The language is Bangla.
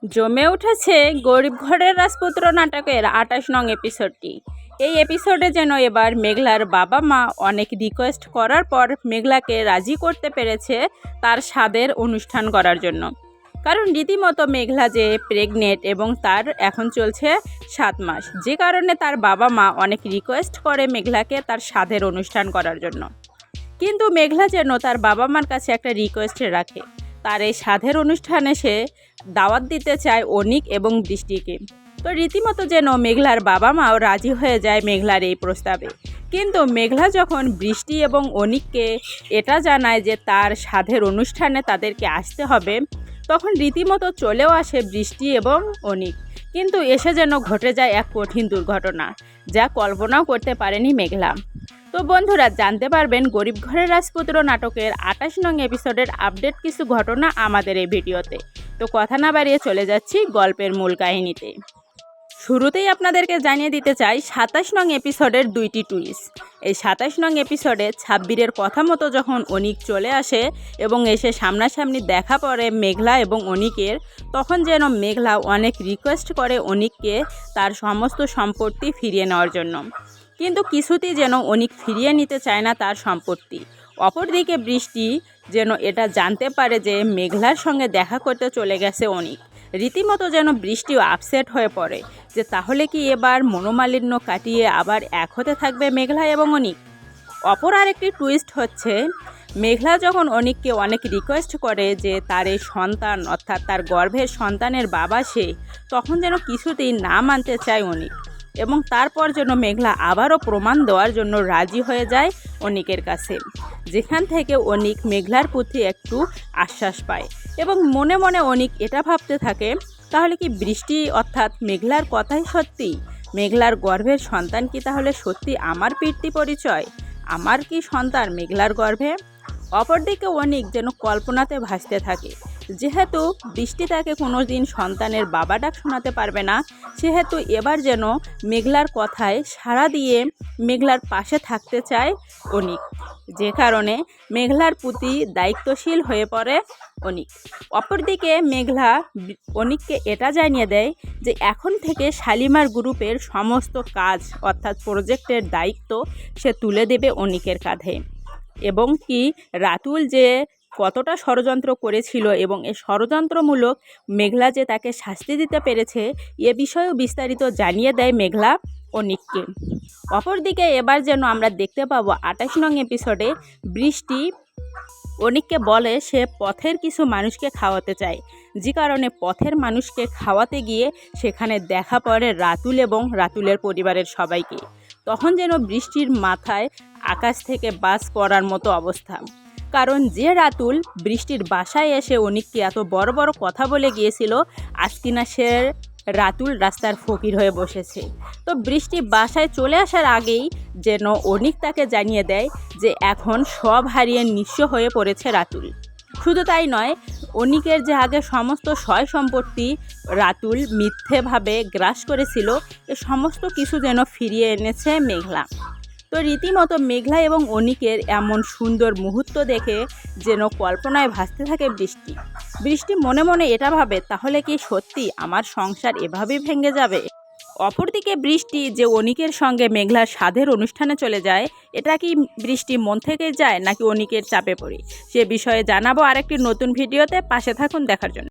জমে উঠেছে গরিব ঘরের রাজপুত্র নাটকের ২৮ নং এপিসোডটি। এই এপিসোডে যেন এবার মেঘলার বাবা মা অনেক রিকোয়েস্ট করার পর মেঘলাকে রাজি করতে পেরেছে তার স্বাদের অনুষ্ঠান করার জন্য। কারণ রীতিমতো মেঘলা যে প্রেগনেন্ট এবং তার এখন চলছে ৭ মাস, যে কারণে তার বাবা মা অনেক রিকোয়েস্ট করে মেঘলাকে তার স্বাদের অনুষ্ঠান করার জন্য। কিন্তু মেঘলা যেন তার বাবা মার কাছে একটা রিকোয়েস্ট রাখে, তার এই স্বাদের অনুষ্ঠানে সে দাওয়াত দিতে চায় অনিক এবং বৃষ্টিকে। তো রীতিমতো যেন মেঘলার বাবা মাও রাজি হয়ে যায় মেঘলার এই প্রস্তাবে। কিন্তু মেঘলা যখন বৃষ্টি এবং অনিককে এটা জানায় যে তার স্বাদের অনুষ্ঠানে তাদেরকে আসতে হবে, তখন রীতিমতো চলেও আসে বৃষ্টি এবং অনিক। কিন্তু এসে যেন ঘটে যায় এক কঠিন দুর্ঘটনা, যা কল্পনাও করতে পারেনি মেঘলা। তো বন্ধুরা, জানতে পারবেন গরিব ঘরের রাজপুত্র নাটকের ২৮ নং এপিসোডের আপডেট কিছু ঘটনা আমাদের এই ভিডিওতে। তো কথা না বাড়িয়ে চলে যাচ্ছি গল্পের মূল কাহিনীতে। শুরুতেই আপনাদেরকে জানিয়ে দিতে চাই ২৭ নং এপিসোডের দুইটি টুইস্ট। এই ২৭ নং এপিসোডে ২৬-এর কথা মতো যখন অনিক চলে আসে এবং এসে সামনাসামনি দেখা পড়ে মেঘলা এবং অনিকের, তখন যেন মেঘলা অনেক রিকোয়েস্ট করে অনিককে তার সমস্ত সম্পত্তি ফিরিয়ে নেওয়ার জন্য। কিন্তু কিছুতেই যেন অনিক ফিরিয়ে নিতে চায় না তার সম্পত্তি। অপরদিকে বৃষ্টি যেন এটা জানতে পারে যে মেঘলার সঙ্গে দেখা করতে চলে গেছে অনিক। রীতিমতো যেন বৃষ্টিও আপসেট হয়ে পড়ে যে তাহলে কি এবার মনোমালিন্য কাটিয়ে আবার এক হতে থাকবে মেঘলা এবং অনিক। অপর আরেকটি টুইস্ট হচ্ছে, মেঘলা যখন অনিককে অনেক রিকোয়েস্ট করে যে তার এই সন্তান অর্থাৎ তার গর্ভের সন্তানের বাবা সে, তখন যেন কিছুতেই না মানতে চায় অনিক এবং তারপর যেন মেঘলা আবারও প্রমাণ দেওয়ার জন্য রাজি হয়ে যায় অনিকের কাছে, যেখান থেকে অনিক মেঘলার প্রতি একটু আশ্বাস পায় এবং মনে মনে অনিক এটা ভাবতে থাকে, তাহলে কি বৃষ্টি অর্থাৎ মেঘলার কথাই সত্যি? মেঘলার গর্ভের সন্তান কি তাহলে সত্যি আমার পিতৃ পরিচয়? আমার কি সন্তান মেঘলার গর্ভে? অপরদিকে অনিক যেন কল্পনাতে ভাসতে থাকে, যেহেতু বৃষ্টি তাকে কোনো দিন সন্তানের বাবা ডাক শোনাতে পারবে না, সেহেতু এবার যেন মেঘলার কথায় সাড়া দিয়ে মেঘলার পাশে থাকতে চায় অনিক, যে কারণে মেঘলার প্রতি দায়িত্বশীল হয়ে পড়ে অনিক। অপরদিকে মেঘলা অনিককে এটা জানিয়ে দেয় যে এখন থেকে শালিমার গ্রুপের সমস্ত কাজ অর্থাৎ প্রজেক্টের দায়িত্ব সে তুলে দেবে অনিকের কাঁধে, এবং কি রাতুল যে কতটা ষড়যন্ত্র করেছিল এবং এই ষড়যন্ত্রমূলক মেঘলা যে তাকে শাস্তি দিতে পেরেছে এ বিষয়েও বিস্তারিত জানিয়ে দেয় মেঘলা অনিককে। অপরদিকে এবার যেন আমরা দেখতে পাবো ২৮ নং এপিসোডে বৃষ্টি অনিককে বলে সে পথের কিছু মানুষকে খাওয়াতে চায়, যে কারণে পথের মানুষকে খাওয়াতে গিয়ে সেখানে দেখা পড়ে রাতুল এবং রাতুলের পরিবারের সবাইকে। তখন যেন বৃষ্টির মাথায় আকাশ থেকে বাজ পড়ার মতো অবস্থা, কারণ যে রাতুল বৃষ্টির বাসায় এসে অনিককে এত বড় বড় কথা বলে গিয়েছিল, আজ কিনা সে রাতুল রাস্তার ফকির হয়ে বসেছে। তো বৃষ্টি বাসায় চলে আসার আগেই যেন অনিক তাকে জানিয়ে দেয় যে এখন সব হারিয়ে নিঃস্ব হয়ে পড়েছে রাতুল। শুধু তাই নয়, অনিকের যে আগে সমস্ত সয় সম্পত্তি রাতুল মিথ্যেভাবে গ্রাস করেছিল, এ সমস্ত কিছু যেন ফিরিয়ে এনেছে মেঘলা। তো রীতিমতো মেঘলা এবং অনিকের এমন সুন্দর মুহূর্ত দেখে যেন কল্পনায় ভাসতে থাকে বৃষ্টি। বৃষ্টি মনে মনে এটা ভাবে, তাহলে কি সত্যি আমার সংসার এভাবেই ভেঙে যাবে? অপরদিকে বৃষ্টি যে অনিকের সঙ্গে মেঘলার স্বাদের অনুষ্ঠানে চলে যায়, এটা কি বৃষ্টি মন থেকে যায় নাকি অনিকের চাপে পড়ে, সে বিষয়ে জানাবো আরেকটি নতুন ভিডিওতে। পাশে থাকুন দেখার জন্য।